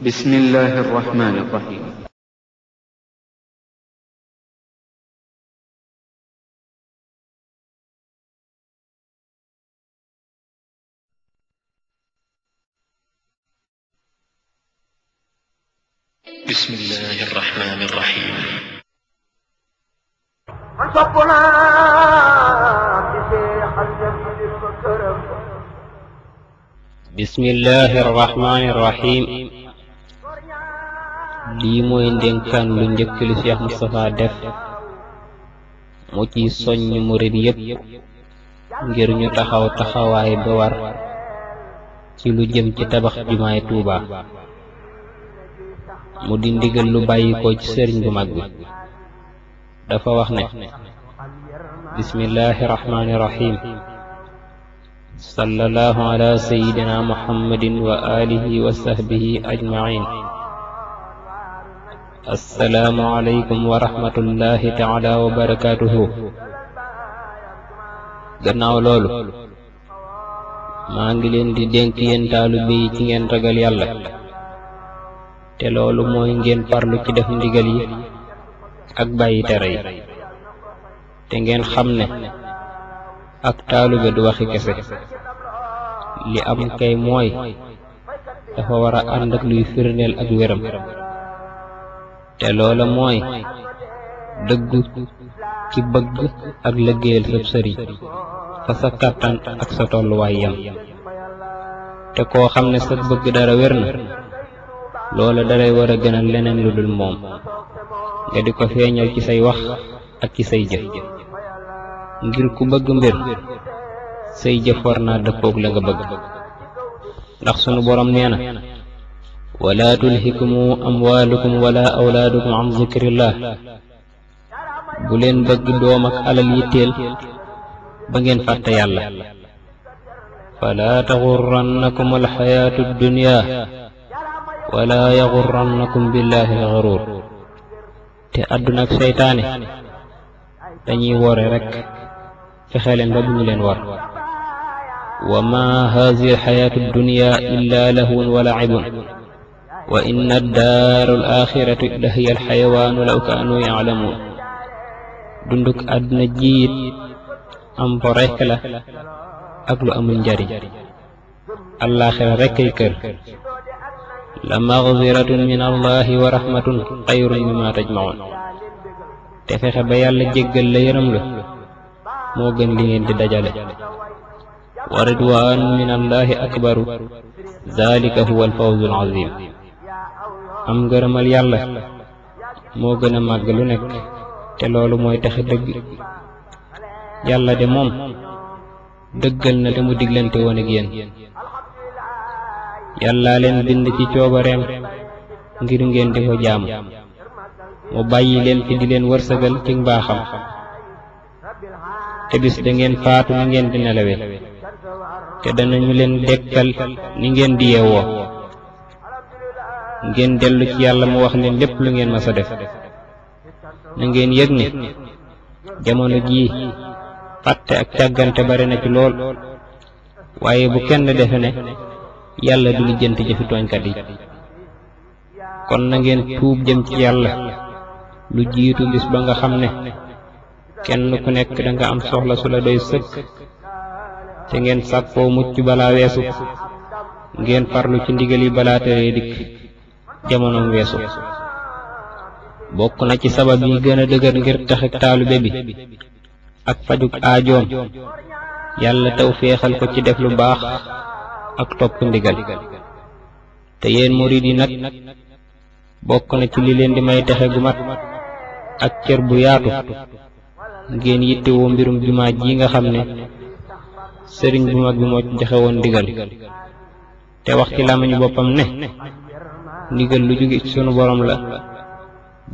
بسم الله الرحمن الرحيم. بسم الله الرحمن الرحيم. بسم الله الرحمن الرحيم. lii mooy ndénkaan lu njëkk li Cheikh Moustapha def mu ci soññ murid yépp ngir ñu taxaw taxawaay ba war ci lu jëm ci tabax jumaay Tuuba mu di ndigal lu bàyyi ko ci sëriñ bu mag bi dafa wax ne bismillahi rahmani rahim sallallahu ala sayyidina muhammadin wa alihi wa sahbihi ajma'in. assalaamu alaykum wa rahmatullahi taala wa barakatuhu. gannaaw loolu maa ngi leen di dénk yéen taalibe yi ci ngeen ragal yàlla te loolu mooy ngeen farlu ci def ndigal yi ak bàyyi tere yi te ngeen xam ne ak taalibe du waxi kese li am kay mooy dafa war a ànd ak luy firndeel ak wéram te loola mooy dëggu ci bëgg ak liggéeyal sab sëriñ fa sa kàttan ak sa tolluwaay yam te koo xam ne sa bëgg dara wér na loola dalay war a gënal leneen lu dul moom nga di ko feeñal ci say wax ak ci say jëf ngir ku bëgg mbir say jëf war naa dëppoog la nga bëgg ndax sunu borom nee na wala tulhikumu amwaalukum wala awlaadukum an zikrillah bu leen bëgg doom ak alal yitteel ba ngeen fàtte yàlla fala taxurrannakum alxayaatu dunya wala yaxurrannakum billahi alxaruur te àdduna ak seytaane dañuy wore rekk fexe leen ba bu ñu leen war wa ma hazihi alxayaatu dunya illa lahwun wa la'ibun wa inna ad-daara al-aaxirata la hiya al-xayawaanu law kaanu ya'lamuun dunduk àdduna jiit am po rekk la ak lu amul njariñ allaaxira rekkay kër la magfiratun min allahi wa rahmatun xayrun mimma tajmaun te fexe ba yàlla jéggal la yërëm la moo gën li ngeen di dajale wa ridwaan min allahi akbaru zalika huwa alfawzu alazim am ngërëmal yàlla moo gën a màgg lu nekk te loolu mooy taxe dëgg yàlla de moom dëggal na te mu diglante woon ak yéen yàlla leen bind ci coobareem ngir ngeen di ko jaamu mu bàyyi leen fi di leen wërsëgal ci mbaaxam te bis da ngeen faatu ni ngeen di nelawe te danañu leen dekkal ni ngeen di yeewoo ngeen dellu ci yàlla mu wax leen lépp lu ngeen mas a def na ngeen yëg ne jamono jii fàtte ak càggante bare na ci lool waaye bu kenn defe ne yàlla du lijjanti jëfi tooñkat yi kon na ngeen tuub jëm ci yàlla lu jiitu bis ba nga xam ne kenn ku nekk da nga am soxla su la doy sëkk te ngeen sàkkoo mucc balaa weesu ngeen farlu ci ndigal yi balaa tere dikk jamonoom weesu bokk na ci sabab yi gën a dëgër ngir taxik taalibe bi ak fajuk aajoom yàlla taw féexal ko ci def lu baax ak topp ndigal te yéen murid yi nag bokk na ci li leen di may texe gu mat ak cër bu yaatu ngeen yittewoo mbirum jumaa ji nga xam ne sëriñ bu mag bi moo ci joxe woon ndigal te wax ci làmmiñu boppam ne ndigal lu jóge ci sunu borom la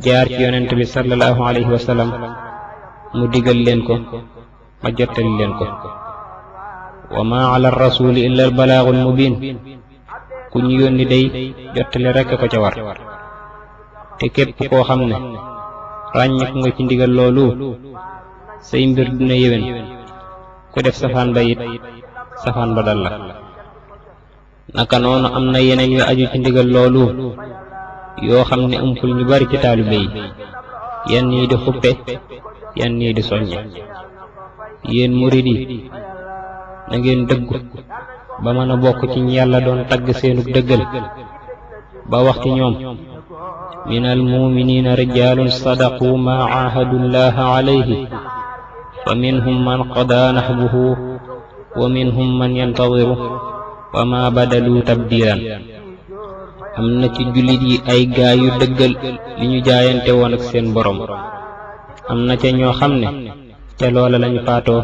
jaar ci yonent bi sallallahu alayhi wa sallam mu digal leen ko ma jottali leen ko wa ma ala rasuli illa al balaagul mubin ku ñu yónni day jottali rekk ko ca war te képp koo xam ne ràññeeku nga ci ndigal loolu say mbir dina yéwén ku def safaan ba it safaan ba dal la naka noonu am na yeneen yu aju ci ndigal loolu yoo xam ne ëmpul ñu bari ci taalibe yi yenn yi di xuppe yenn yi di soññe. yéen murid yi na ngeen dëggu ba mën a bokk ci ñi yàlla doon tagg seenug dëggal ba wax ci ñoom minal muminina rijalun sadaqu ma ahadu llaha alayhi fa minhum man qada nahbuhu wa minhum man yantadiru wa ma badalu tabdilan. am na ci jullit yi ay gaay yu dëggal li ñu jaayante woon ak seen borom. am na ca ñoo xam ne ca loola lañu faatoo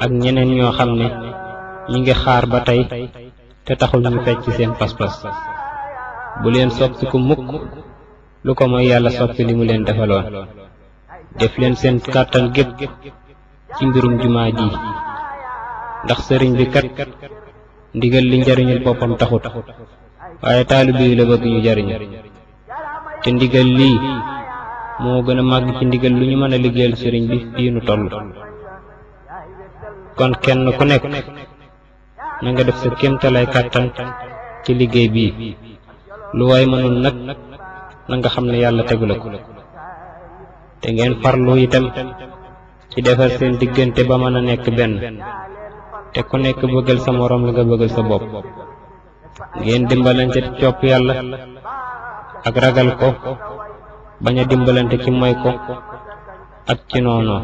ak ñeneen ñoo xam ne ñi ngi xaar ba tey te taxul ñu fecc seen pas-pas. bu leen soppi ku mukk lu ko mooy yàlla soppi li mu leen defaloon. def leen seen kàttan gépp ci mbirum jumaa ji ndax sëriñ bi kat ndigal li njariñul boppam taxut waaye taalibe yi la bëgg ñu jariñu te ndigal lii moo gën a màgg ci ndigal lu ñu mën a liggéeyal sëriñ bi fii nu toll. kon kenn ku nekk na nga def sa kéemtalaay kàttan ci liggéey bii. lu waay mënul nag na nga xam ne yàlla tegu la ko. te ngeen farlu itam ci defar seen diggante ba mën a nekk benn te ku nekk bëggal sa moroom la nga bëggal sa bopp. ngeen dimbalante ci topp yàlla ak ragal ko bañ a dimbalante ci moy ko ak ci noonoo.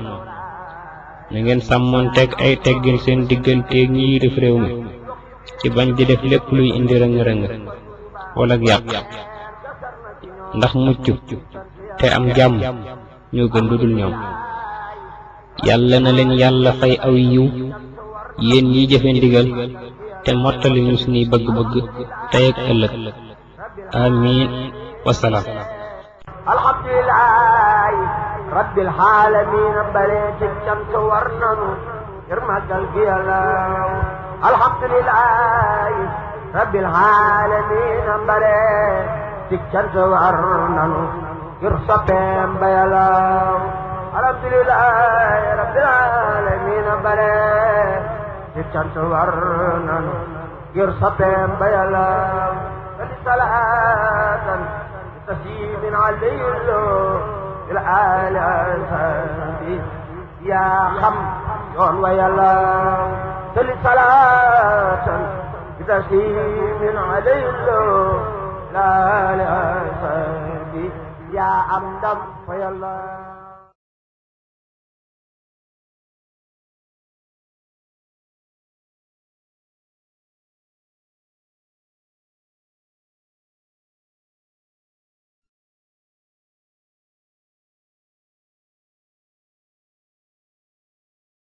na ngeen sàmmoonteeg ay teggin seen digganteeg ñi yilif réew mi ci bañ di def lépp luy indi rëng-rëng wala yàq ndax mucc te am jàmm ñoo gën lu dul ñoom. yàlla na leen yàlla fay aw yiw yéen ñiy jëfe ndigal te mottali ñu suñuy bëgg-bëgg tey ak ëllëg. amiin wasalaam. alhamdulilah rabbil alamin baleeti cant war nanu ngir màggal gi yàlla. alhamdulilah rabbil alamin baleeti cant war nanu ngir soppeem ba yàlla. alhamdulilah rabbil alamin baleeti cant war nanu ngir soppeem ba yàlla. salaatan تسليم عليه الآل يا خم يون ويلا تل صلاة تسليم عليه الآل يا أمدم ويلا.